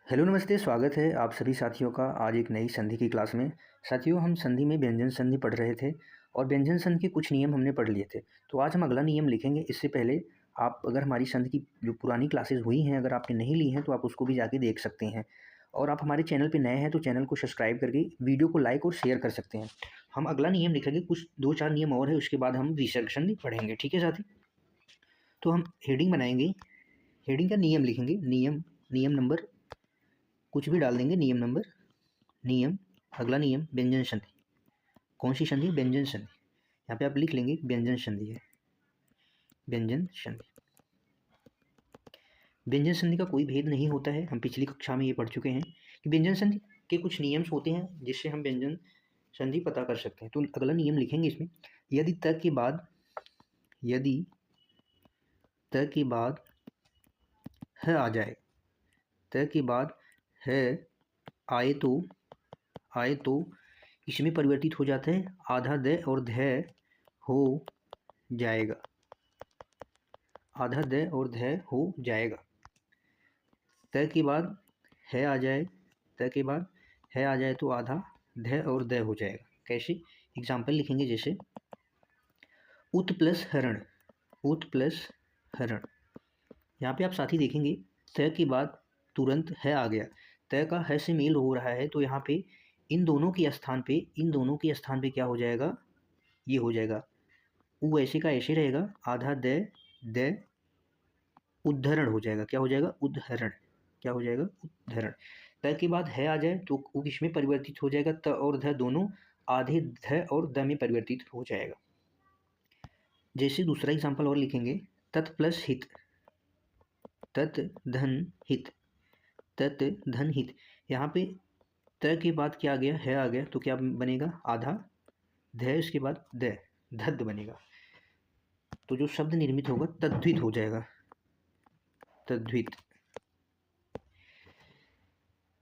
Hello नमस्ते, स्वागत है आप सभी साथियों का आज एक नई संधि की क्लास में। साथियों, हम संधि में व्यंजन संधि पढ़ रहे थे और व्यंजन संधि के कुछ नियम हमने पढ़ लिए थे। तो आज हम अगला नियम लिखेंगे। इससे पहले आप अगर हमारी संधि की जो पुरानी क्लासेस हुई हैं अगर आपने नहीं ली हैं तो आप उसको भी जाके देख सकते हैं। और आप हमारे चैनल पर नए हैं तो चैनल को सब्सक्राइब करके वीडियो को लाइक और शेयर कर सकते हैं। हम अगला नियम लिखेंगे, कुछ 2-4 नियम और है, उसके बाद हम विसर्ग संधि पढ़ेंगे। ठीक है साथी? तो हम हेडिंग बनाएंगे, हेडिंग का नियम लिखेंगे। नियम नंबर कुछ भी डाल देंगे, नियम अगला नियम व्यंजन संधि। कौन सी संधि? व्यंजन संधि। यहाँ पे आप लिख लेंगे व्यंजन संधि है, व्यंजन संधि। व्यंजन संधि का कोई भेद नहीं होता है, हम पिछली कक्षा में ये पढ़ चुके हैं कि व्यंजन संधि के कुछ नियम्स होते हैं जिससे हम व्यंजन संधि पता कर सकते हैं। तो अगला नियम लिखेंगे इसमें, यदि त के बाद ह आ जाए, त के बाद है आए तो इसमें परिवर्तित हो जाता है आधा द और ध हो जाएगा, आधा द और ध हो जाएगा। त के बाद है आ जाए, त के बाद है आ जाए तो आधा ध और द हो जाएगा। कैसे? एग्जाम्पल लिखेंगे, जैसे उत प्लस हरण, उत प्लस हरण। यहाँ पे आप साथी देखेंगे त के बाद तुरंत है आ गया, त का है से मेल हो रहा है, तो यहाँ पे इन दोनों के स्थान पे क्या हो जाएगा? ये हो जाएगा उ ऐसे का ऐसे रहेगा, आधा द उद्धरण हो जाएगा। क्या हो जाएगा? उद्धरण। क्या हो जाएगा? उद्धरण। त के बाद है आ जाए तो उ किसमें परिवर्तित हो जाएगा? त और ध दोनों आधे ध और द में परिवर्तित हो जाएगा। जैसे दूसरा एग्जांपल और लिखेंगे, तत् प्लस हित, तत् धन हित, तत् धन हित। यहाँ पे त के बाद क्या आ गया? है आ गया, तो क्या बनेगा? आधा ध, इसके बाद द, धद बनेगा। तो जो शब्द निर्मित होगा तद्धित हो जाएगा, तद्धित।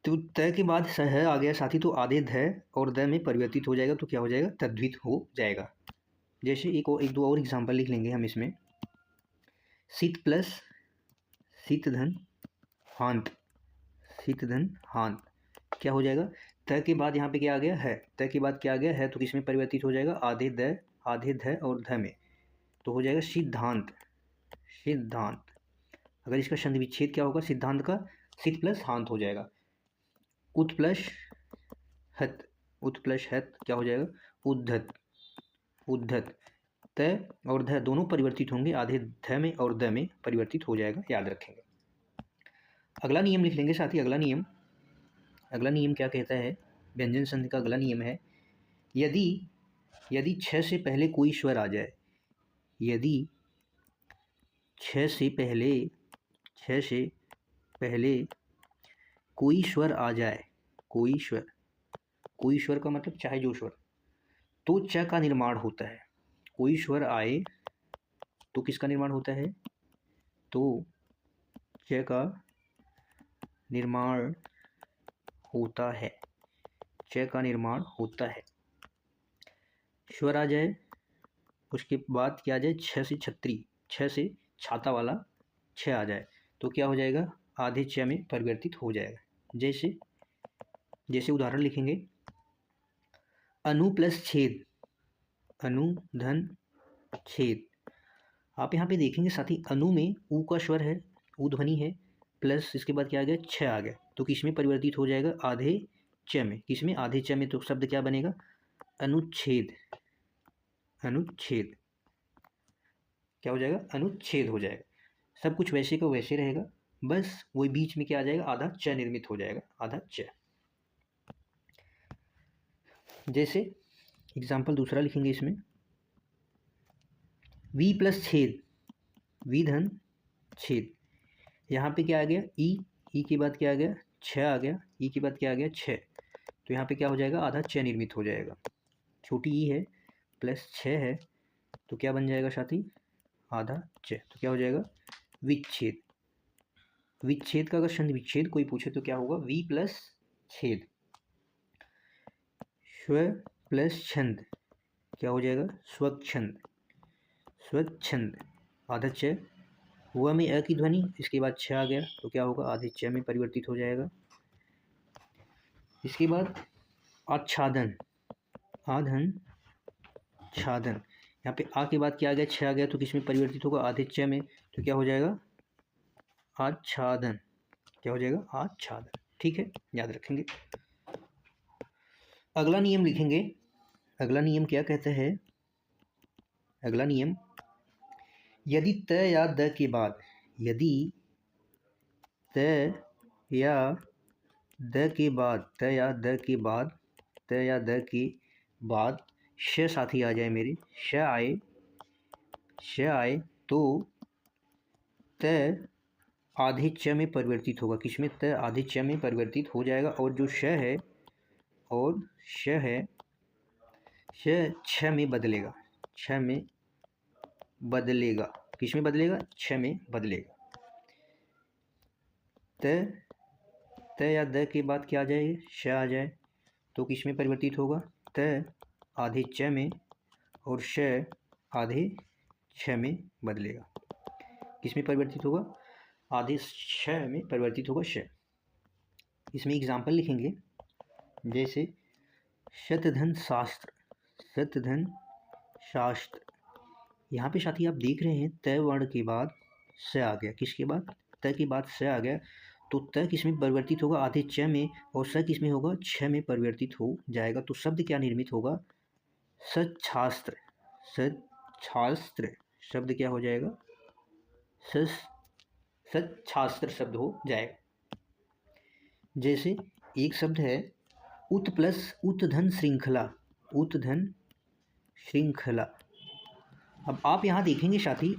तो त के बाद स है आ गया साथी, तो आधे ध और द में परिवर्तित हो जाएगा, तो क्या हो जाएगा? तद्धित हो जाएगा। जैसे एक दो और एग्जांपल लिख लेंगे हम इसमें, शीत प्लस शीत धन हांत, शीत धन हांत। क्या हो जाएगा? त के बाद यहाँ पे क्या आ गया? है। त के बाद क्या आ गया? है, तो किसमें परिवर्तित हो जाएगा? आधे ध और ध में, तो हो जाएगा सिद्धांत, सिद्धांत। अगर इसका संधि विच्छेद क्या होगा? सिद्धांत का शीत प्लस हांत हो जाएगा। उत प्लस हत, उत प्लस हत क्या हो जाएगा? उद्धत, उद्धत। त और ध दोनों परिवर्तित होंगे, आधे ध में और द में परिवर्तित हो जाएगा, याद रखेंगे। अगला नियम लिख लेंगे साथी। अगला नियम क्या कहता है? व्यंजन संधि का अगला नियम है, यदि छ से पहले कोई स्वर आ जाए, यदि छ से पहले कोई स्वर आ जाए, कोई स्वर का मतलब चाहे जो स्वर, तो च का निर्माण होता है। कोई स्वर आए तो किसका निर्माण होता है? तो च का निर्माण होता है, च का निर्माण होता है। स्वर आ जाए, उसके बाद क्या आ जाए? छ से छत्री, छ से छाता वाला छ आ जाए, तो क्या हो जाएगा? आधे च में परिवर्तित हो जाएगा। जैसे उदाहरण लिखेंगे, अनु प्लस छेद, अनु धन छेद। आप यहाँ पे देखेंगे साथी, अनु में ऊ का स्वर है, ऊ ध्वनि है, प्लस इसके बाद क्या आ गया? छ आ गया, तो किसमें परिवर्तित हो जाएगा? आधे च में। किसमें? आधे च में। तो शब्द क्या बनेगा? अनुच्छेद, अनुच्छेद। क्या हो जाएगा? अनुच्छेद हो जाएगा। सब कुछ वैसे का वैसे रहेगा, बस वही बीच में क्या आ जाएगा? आधा च निर्मित हो जाएगा, आधा च। जैसे एग्जाम्पल दूसरा लिखेंगे इसमें, वी प्लस छेद, वी धन छेद। यहाँ पे क्या आ गया? ई के बाद क्या आ गया? छ आ गया, ई के बाद क्या आ गया? छ। तो यहाँ पे क्या हो जाएगा? आधा च निर्मित हो जाएगा। छोटी ई है प्लस छ है, तो क्या बन जाएगा साथी? आधा च। तो क्या हो जाएगा? विच्छेद। विच्छेद का अगर संधि विच्छेद कोई पूछे तो क्या होगा? वी प्लस छेद। स्व प्लस छंद क्या हो जाएगा? स्वच्छंद, स्वच्छंद। आधा च, हुआ में अ की ध्वनि, इसके बाद छ आ गया, तो क्या होगा? आधे च में परिवर्तित हो जाएगा, इसके बाद आच्छादन, आधन छादन। यहाँ पे आ के बाद क्या आ गया, छ आ गया, तो किस में परिवर्तित होगा, आधे च में, तो क्या हो जाएगा, आच्छादन। क्या हो जाएगा, आच्छादन। ठीक है, याद रखेंगे। अगला नियम लिखेंगे। अगला नियम क्या कहता है, अगला नियम, यदि त या द के बाद, यदि त या द के बाद, त या द के बाद, त या द के बाद श साथी आ जाए मेरे, श आए, श आए, तो त आधे च में परिवर्तित होगा। किस में, त आधे च में परिवर्तित हो जाएगा, और जो श है, और श है, श छ में बदलेगा, छ में बदलेगा। किस में बदलेगा, छ में बदलेगा। त या द के बाद क्या आ जाए, श आ जाए, तो किस में परिवर्तित होगा, त आधे च में, और श आधे छ में बदलेगा। किस में परिवर्तित होगा, आधे श में परिवर्तित होगा, श। इसमें एग्जाम्पल लिखेंगे, जैसे शतधन शास्त्र, शतधन शास्त्र। यहाँ पे साथी आप देख रहे हैं, त वर्ण के बाद स आ गया, किसके बाद, त के बाद स आ गया, तो त किस में परिवर्तित होगा, आधे च में, और स किस में होगा, छ में परिवर्तित हो जाएगा। तो शब्द क्या निर्मित होगा, सच्छास्त्र, सच्छास्त्र शब्द क्या हो जाएगा, सच्छास्त्र शब्द हो जाएगा। जैसे एक शब्द है उत प्लस उत्धन श्रृंखला, उत्धन श्रृंखला। अब आप यहाँ देखेंगे साथी,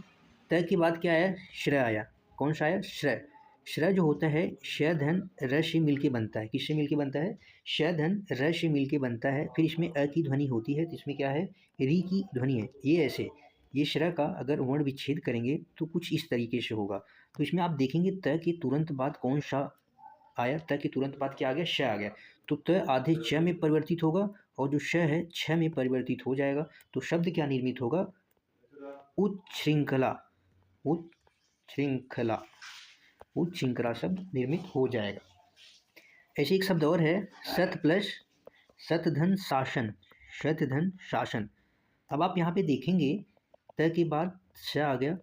त के बाद क्या आया, श्रय आया। कौन सा आया, श्रय। श्रय जो होता है, श धन र से मिलके बनता है। किससे मिलके बनता है, श धन र से मिलके बनता है। फिर इसमें अ की ध्वनि होती है, तो इसमें क्या है, री की ध्वनि है। ये ऐसे, ये श्रय का अगर वर्ण विच्छेद करेंगे तो कुछ इस तरीके से होगा। तो इसमें आप देखेंगे त के तुरंत बाद कौन सा आया, त के तुरंत बाद क्या आ गया, श आ गया। तो त आधे च में परिवर्तित होगा, और जो श है छ में परिवर्तित हो जाएगा। तो शब्द क्या निर्मित होगा, उच्छृंखला, उच्छृंखला, उच्छृंखला शब्द निर्मित हो जाएगा। ऐसे एक शब्द और है, सत प्लस शतधन शासन, शतधन शासन। अब आप यहाँ पे देखेंगे, त के बाद श आ गया,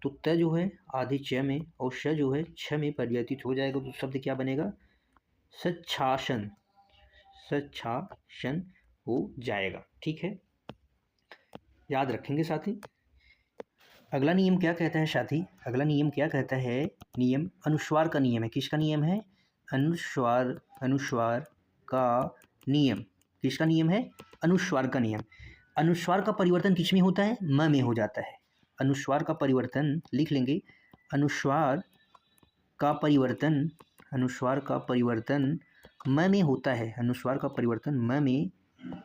तो त जो है आधे च में, और श जो है छ में परिवर्तित हो जाएगा। तो शब्द क्या बनेगा, सच्छासन, सच्छासन हो जाएगा। ठीक है, याद रखेंगे साथी। अगला नियम क्या कहता है साथी, अगला नियम क्या कहता है, नियम अनुस्वार का नियम है। किसका नियम है, अनुस्वार, अनुस्वार का नियम। किसका नियम है, अनुस्वार का नियम। अनुस्वार का परिवर्तन किस में होता है, म में हो जाता है। अनुस्वार का परिवर्तन लिख लेंगे, अनुस्वार का परिवर्तन, अनुस्वार का परिवर्तन म में होता है। अनुस्वार का परिवर्तन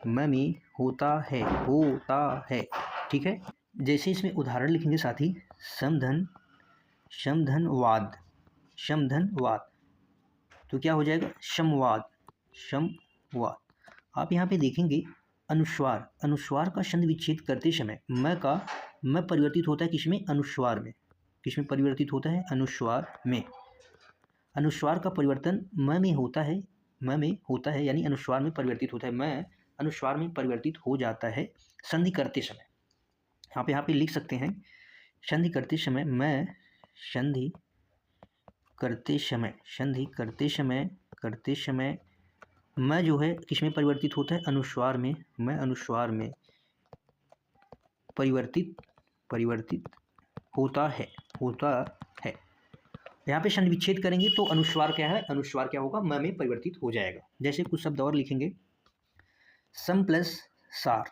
म में होता है, होता है। ठीक है, जैसे इसमें उदाहरण लिखेंगे साथी, समधन, समधनवाद, समधनवाद, तो क्या हो जाएगा, समवाद, समवाद। आप यहाँ पे देखेंगे, अनुस्वार, अनुस्वार का छंद विच्छेद करते समय म का म परिवर्तित होता है किसमें, अनुस्वार में। किसमें परिवर्तित होता है, अनुस्वार में। अनुस्वार का परिवर्तन म में होता है, म में होता है, यानी अनुस्वार में परिवर्तित होता है। म अनुस्वार में परिवर्तित हो जाता है संधि करते समय। यहाँ पे लिख सकते हैं, संधि करते समय, मैं संधि करते समय, संधि करते समय मैं जो है किस में परिवर्तित होता है, अनुस्वार में। मैं अनुस्वार में परिवर्तित होता है, होता है। यहाँ पे संधि विच्छेद करेंगे तो अनुस्वार क्या है, अनुस्वार क्या होगा, म में परिवर्तित हो जाएगा। जैसे कुछ शब्द और लिखेंगे, सम प्लस सार,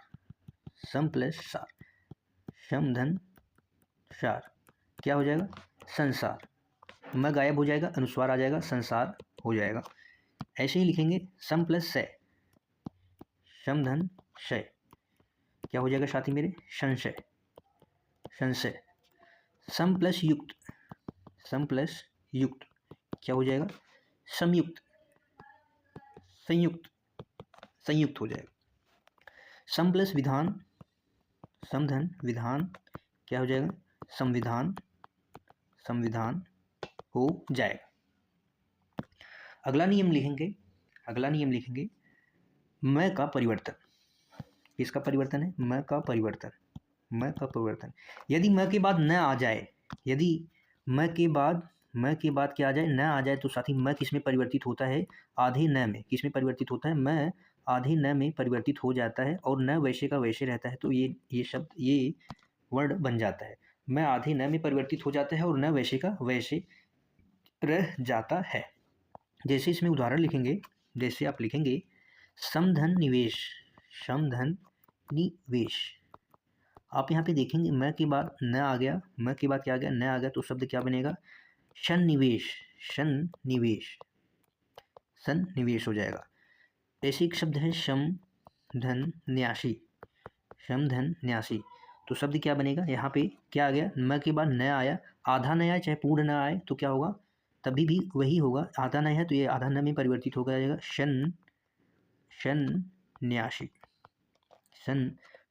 सम प्लस सार, समधन सार, क्या हो जाएगा, संसार। म गायब हो जाएगा, अनुस्वार आ जाएगा, संसार हो जाएगा। ऐसे ही लिखेंगे, सम प्लस से, समधन से, क्या हो जाएगा साथी मेरे, संशय, संशय। सम प्लस युक्त, सम प्लस युक्त, क्या हो जाएगा, संयुक्त, संयुक्त, संयुक्त हो जाएगा। सम प्लस विधान, समधन विधान, क्या हो जाएगा, संविधान, संविधान हो जाएगा। अगला नियम लिखेंगे, अगला नियम लिखेंगे म का परिवर्तन। किसका परिवर्तन है? म का परिवर्तन। म का परिवर्तन। यदि म के बाद न आ जाए, यदि म के बाद क्या आ जाए? न आ जाए तो साथी म किस में परिवर्तित होता है? आधे न में। किस में परिवर्तित होता है? म आधे न में परिवर्तित हो जाता है और न वैसे का वैसे रहता है, तो ये शब्द, ये वर्ड बन जाता है। म आधे न में परिवर्तित हो जाता है और न वैसे का वैसे रह जाता है। जैसे इसमें उदाहरण लिखेंगे, जैसे आप लिखेंगे समधन निवेश। समधन निवेश। आप यहाँ पे देखेंगे म के बाद न आ गया, म के बाद क्या आ गया? न आ गया, तो शब्द क्या बनेगा? सन्निवेश। सन्निवेश। सन्निवेश हो जाएगा। ऐसे एक शब्द है समधन न्यासी। समधन न्यासी, तो शब्द क्या बनेगा? यहाँ पे क्या आ गया? म के बाद न आया, आधा न आया चाहे पूर्ण न आए तो क्या होगा? तभी भी वही होगा। आधा न है तो ये आधा न में परिवर्तित हो जाएगा। सन्यासी।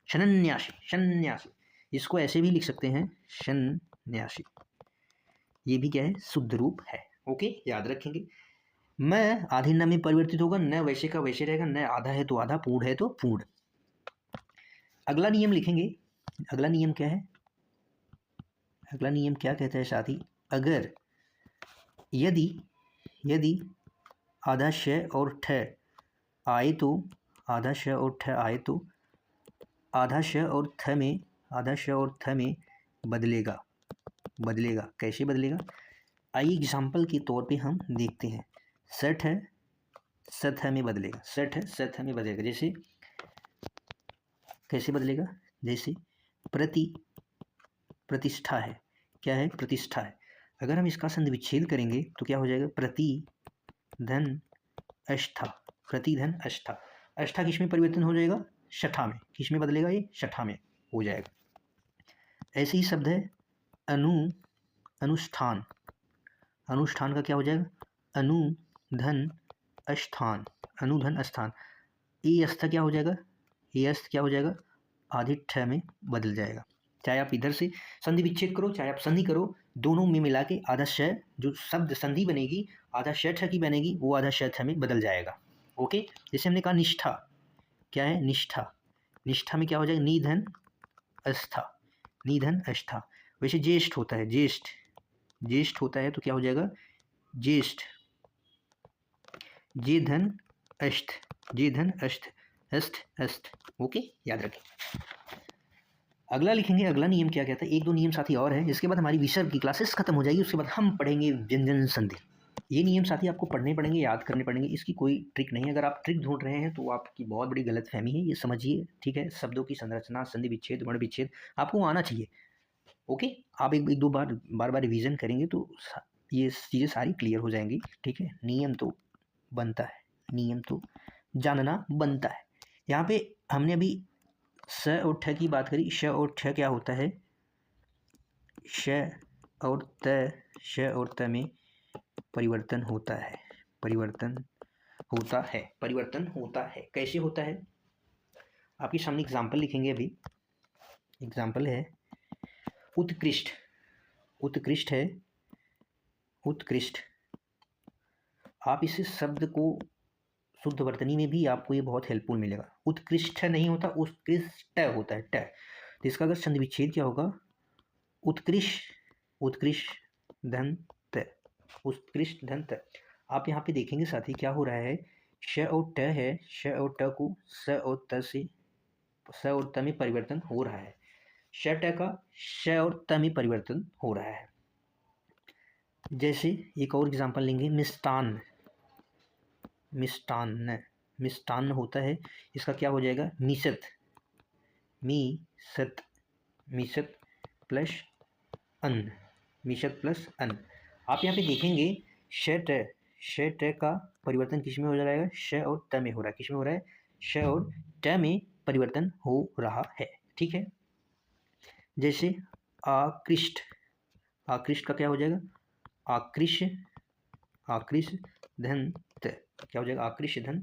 सन्यासी। सन्यासी। इसको ऐसे भी लिख सकते हैं, सन्यासी। ये भी क्या है? शुद्ध रूप है। ओके, याद रखेंगे। मैं आधे न में परिवर्तित होगा, न वैसे का वैसे रहेगा, न आधा है तो आधा, पूर्ण है तो पूर्ण। अगला नियम लिखेंगे। अगला नियम क्या है? अगला नियम क्या कहता है साथी? अगर यदि आधा श और ठ आए तो, आधा श और ठ आए तो आधा श और थ में बदलेगा। बदलेगा कैसे बदलेगा? आइए एग्जाम्पल के तौर पे हम देखते हैं। सठ है, सथ में बदलेगा। सठ है, सथ में बदलेगा। जैसे कैसे बदलेगा? जैसे प्रतिष्ठा है। क्या है? प्रतिष्ठा है। अगर हम इसका संधि विच्छेद करेंगे तो क्या हो जाएगा? प्रति धन अष्ठा। प्रति धन अष्ठा। अष्ठा किस में परिवर्तन हो जाएगा? शठा में। किस में बदलेगा? ये शठा में हो जाएगा। ऐसे ही शब्द है अनुष्ठान। अनुष्ठान का क्या हो जाएगा? अनुधन अष्ठान। अनुधन अष्ठान। ये अस्थ क्या हो जाएगा? ये अस्थ क्या हो जाएगा? आधे ठ में बदल जाएगा। चाहे आप इधर से संधि विच्छेद करो, चाहे आप संधि करो, दोनों में मिला के आधा श, जो शब्द संधि बनेगी आधा श ठ की बनेगी, वो आधा श ठ में बदल जाएगा। ओके, जैसे हमने कहा निष्ठा। क्या है? निष्ठा। निष्ठा में क्या हो जाएगा? निधन अस्था। निधन अस्था। वैसे ज्येष्ठ होता है, ज्येष्ठ। ज्येष्ठ होता है तो क्या हो जाएगा? ज्येष्ठ। जे धन अष्ट। जे धन अष्ट। अष्ट अष्ट। ओके, याद रखें। अगला लिखेंगे। अगला नियम क्या कहता है? एक दो नियम साथी और है, इसके बाद हमारी विषय की क्लासेस खत्म हो जाएगी। उसके बाद हम पढ़ेंगे व्यंजन संधि। ये नियम साथी आपको पढ़ने पड़ेंगे, याद करने पड़ेंगे। इसकी कोई ट्रिक नहीं है। अगर आप ट्रिक ढूंढ रहे हैं तो आपकी बहुत बड़ी गलतफहमी है, ये समझिए। ठीक है, शब्दों की संरचना, संधि विच्छेद, वर्ण विच्छेद आपको आना चाहिए। ओके, आप एक दो बार रिवीजन करेंगे तो ये चीज़ें सारी क्लियर हो जाएंगी। ठीक है, नियम तो बनता है, नियम तो जानना बनता है। यहाँ पे हमने अभी स और ठ की बात करी। श और ठ क्या होता है? श और त में परिवर्तन होता है। परिवर्तन होता है। परिवर्तन होता है। कैसे होता है? आपके सामने एग्जाम्पल लिखेंगे। अभी एग्जाम्पल है उत्कृष्ट। उत्कृष्ट है, उत्कृष्ट। आप इस शब्द को शुद्ध वर्तनी में भी आपको ये बहुत हेल्पफुल मिलेगा। उत्कृष्ट नहीं होता, उत्कृष्ट होता है, ट। तो इसका अगर संधि विच्छेद क्या होगा? उत्कृष्ट। उत्कृष्ट धन त। उत्कृष्ट धन त। आप यहाँ पे देखेंगे साथी क्या हो रहा है? श और ट है, श और ट को स और त से, स और त में परिवर्तन हो रहा है। श ट का श और त में परिवर्तन हो रहा है। जैसे एक और एग्जांपल लेंगे, मिष्टान्न। मिष्टान्न। मिष्टान्न होता है, इसका क्या हो जाएगा? मिसत। मिसत। मिसत प्लस अन्न। मिसत प्लस अन्न। आप यहाँ पे देखेंगे श ट का परिवर्तन किस में हो जाएगा? श और त में हो रहा है। किस में हो रहा है? श और ट में परिवर्तन हो रहा है। ठीक है, जैसे आकृष्ट। आकृष्ट का क्या हो जाएगा? आकृष्ट। आकृष्ट धन त। क्या हो जाएगा? आकृष्ट धन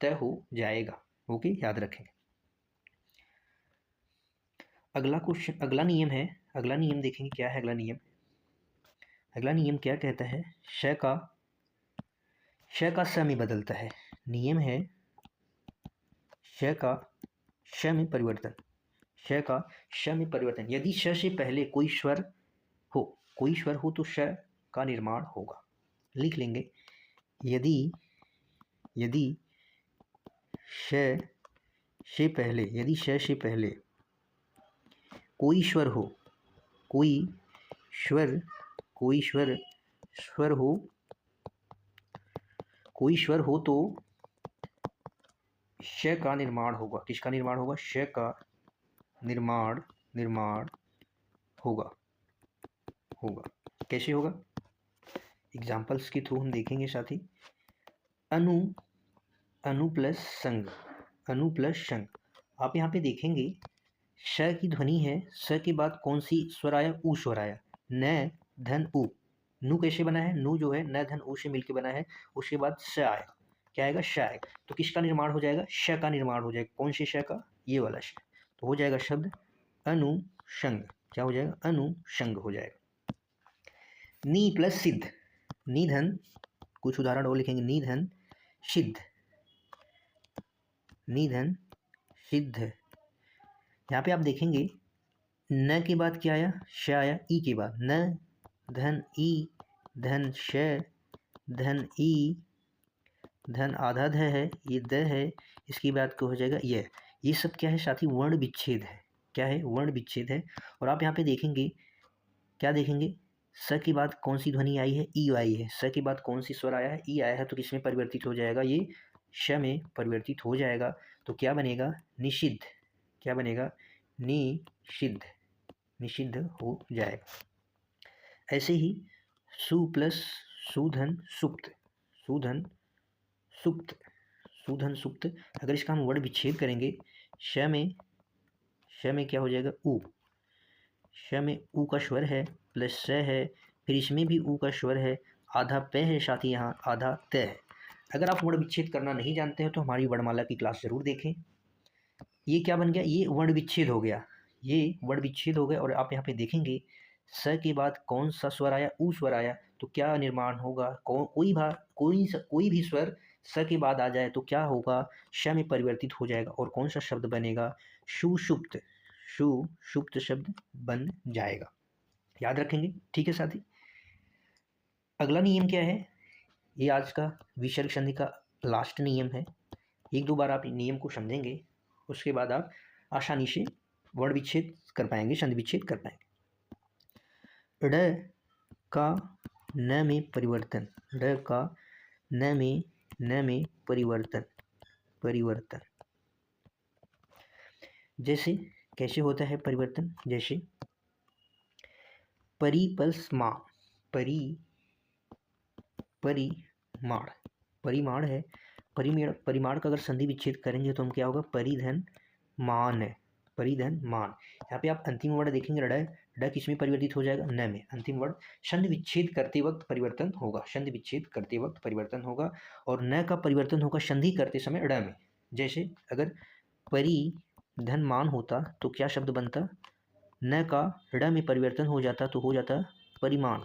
त हो जाएगा। ओके, याद रखें। अगला क्वेश्चन, अगला नियम है। अगला नियम देखेंगे क्या है अगला नियम। अगला नियम क्या कहता है? श का स में बदलता है। नियम है श का श में परिवर्तन, श का श में परिवर्तन। यदि श से पहले कोई स्वर हो तो श का निर्माण होगा। लिख लेंगे, यदि श से पहले कोई स्वर हो तो श का निर्माण होगा। किसका निर्माण होगा? श का निर्माण होगा। कैसे होगा? एग्जाम्पल्स के थ्रू हम देखेंगे साथी। अनु प्लस संग। आप यहाँ पे देखेंगे श की ध्वनि है, स के बाद कौन सी स्वर आया? ऊ स्वर आया। न धन ऊ, नु कैसे बना है? नु जो है न धन ऊ से मिलकर बना है, उसके बाद स आएगा। क्या आएगा? श आएगा। तो किसका निर्माण हो जाएगा? श का निर्माण हो जाएगा। कौन से श का? ये वाला श। तो हो जाएगा शब्द अनुषंग। क्या हो जाएगा? अनुषंग हो जाएगा। नी प्लस सिद्ध, निधन, कुछ उदाहरण और लिखेंगे। निधन सिद्ध। यहाँ पे आप देखेंगे न के बाद क्या आया? श आया। ई के बाद न धन ई धन श धन ई धन आधा ध है, ये द है, इसके बाद क्या हो जाएगा? ये सब क्या है साथी? वर्ण विच्छेद है। क्या है? वर्ण विच्छेद है। और आप यहाँ पे देखेंगे, क्या देखेंगे? स के बाद कौन सी ध्वनि आई है? ई आई है। स के बाद कौन सी स्वर आया है? ई आया है। तो किसमें परिवर्तित हो जाएगा? ये श में परिवर्तित हो जाएगा। तो क्या बनेगा? निषिद्ध। क्या बनेगा? निषिद्ध हो जाएगा। ऐसे ही सु प्लस सुधन सुप्त, सुधन सुप्त। अगर इसका हम वर्ण विच्छेद करेंगे, श में क्या हो जाएगा? ऊ। श में ऊ का स्वर है प्लस स है, फिर इसमें भी ऊ का स्वर है, आधा प है साथी, यहाँ आधा त है। अगर आप वर्ण विच्छेद करना नहीं जानते हैं तो हमारी वर्णमाला की क्लास जरूर देखें। ये क्या बन गया? ये वर्ण विच्छेद हो गया। और आप यहाँ पे देखेंगे स के बाद कौन सा स्वर आया? ऊ स्वर आया। तो क्या निर्माण होगा? कोई भी स्वर स के बाद आ जाए तो क्या होगा? श में परिवर्तित हो जाएगा। और कौन सा शब्द बनेगा? सुषुप्त शब्द बन जाएगा। याद रखेंगे, ठीक है साथी। अगला नियम क्या है? ये आज का विसर्ग संधि का लास्ट नियम है। एक दो बार आप नियम को समझेंगे, उसके बाद आप आसानी से वर्ण विच्छेद कर पाएंगे, संधि विच्छेद कर पाएंगे। ड का न में परिवर्तन, परिवर्तन। जैसे कैसे होता है परिवर्तन? जैसे परिमाण है। परिमाण का अगर संधि विच्छेद करेंगे तो हम क्या होगा? परिधन मान। यहाँ पे आप अंतिम वर्ण देखेंगे ड किस में परिवर्तित हो जाएगा? न में। अंतिम वर्ण संधि विच्छेद करते वक्त परिवर्तन होगा। और न का परिवर्तन होगा संधि करते समय ड में। जैसे अगर परिधन मान होता तो क्या शब्द बनता? न का ड में परिवर्तन हो जाता तो हो जाता परिमाण।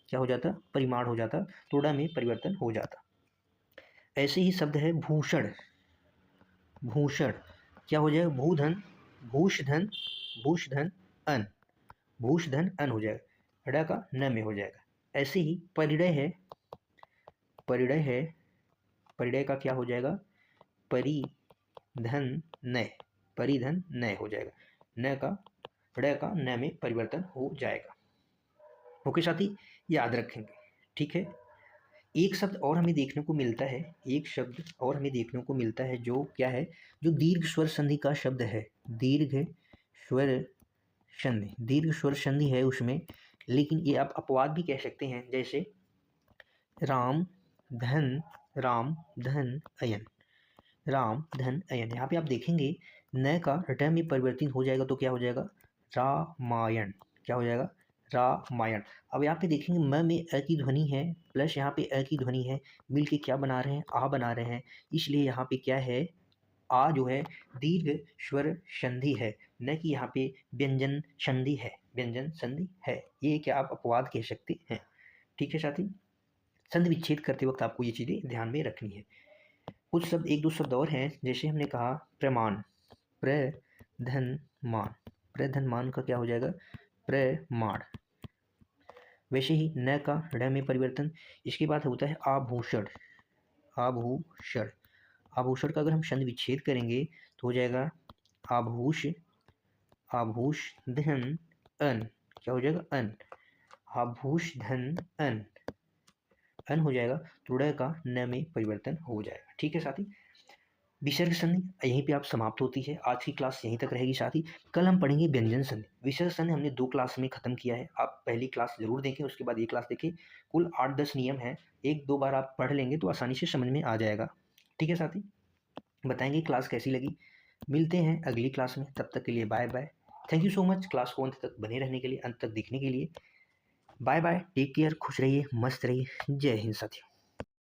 क्या हो जाता? परिमाण हो जाता। तो ड में परिवर्तन हो जाता। ऐसे ही शब्द है भूषण। क्या हो जाएगा? भूषधन अन हो जाएगा। ड का न में हो जाएगा। ऐसे ही परिणय का क्या हो जाएगा? परिधन नय हो जाएगा। न का ड का न में परिवर्तन हो जाएगा। ओके साथी, याद रखेंगे, ठीक है। एक शब्द और हमें देखने को मिलता है, जो क्या है? जो दीर्घ स्वर संधि का शब्द है। दीर्घ स्वर संधि है उसमें, लेकिन ये आप अपवाद भी कह सकते हैं। जैसे राम धन अयन। यहाँ पे आप देखेंगे न का ट में परिवर्तित हो जाएगा तो क्या हो जाएगा? रामायण। क्या हो जाएगा? रामायण। अब यहाँ पे देखेंगे म में अ की ध्वनि है प्लस यहाँ पे अ की ध्वनि है, मिलके क्या बना रहे हैं? आ बना रहे हैं। इसलिए यहाँ पे क्या है? आ जो है दीर्घ स्वर संधि है, न कि यहाँ पे व्यंजन संधि है। ये क्या आप अपवाद कह सकते हैं, ठीक है साथी। संधि विच्छेद करते वक्त आपको ये चीज़ें ध्यान में रखनी है। कुछ शब्द एक दो शब्द और हैं, जैसे हमने कहा प्रमाण, प्रधनमान, प्रधनमान का क्या हो जाएगा? प्रमाण। वैसे ही न का ड़ में परिवर्तन। इसके बाद होता है आभूषण, आभूषण, आभूषण का अगर हम षण विच्छेद करेंगे तो हो जाएगा आभूष, आभूष धन अन, क्या हो जाएगा? अन, आभूष धन अन, अन हो जाएगा, तो ड़ का न में परिवर्तन हो जाएगा। ठीक है साथी, विसर्ग संधि यहीं पे आप समाप्त होती है। आज की क्लास यहीं तक रहेगी साथी। कल हम पढ़ेंगे व्यंजन संधि। विसर्ग संधि हमने 2 क्लास में खत्म किया है, आप पहली क्लास जरूर देखें, उसके बाद ये क्लास देखें। कुल 8-10 नियम हैं, 1-2 बार आप पढ़ लेंगे तो आसानी से समझ में आ जाएगा। ठीक है साथी, बताएंगे क्लास कैसी लगी। मिलते हैं अगली क्लास में, तब तक के लिए bye bye. Thank you so much class को अंत तक बने रहने के लिए, अंत तक देखने के लिए। बाय बाय, टेक केयर, खुश रहिए, मस्त रहिए। जय हिंद साथियों।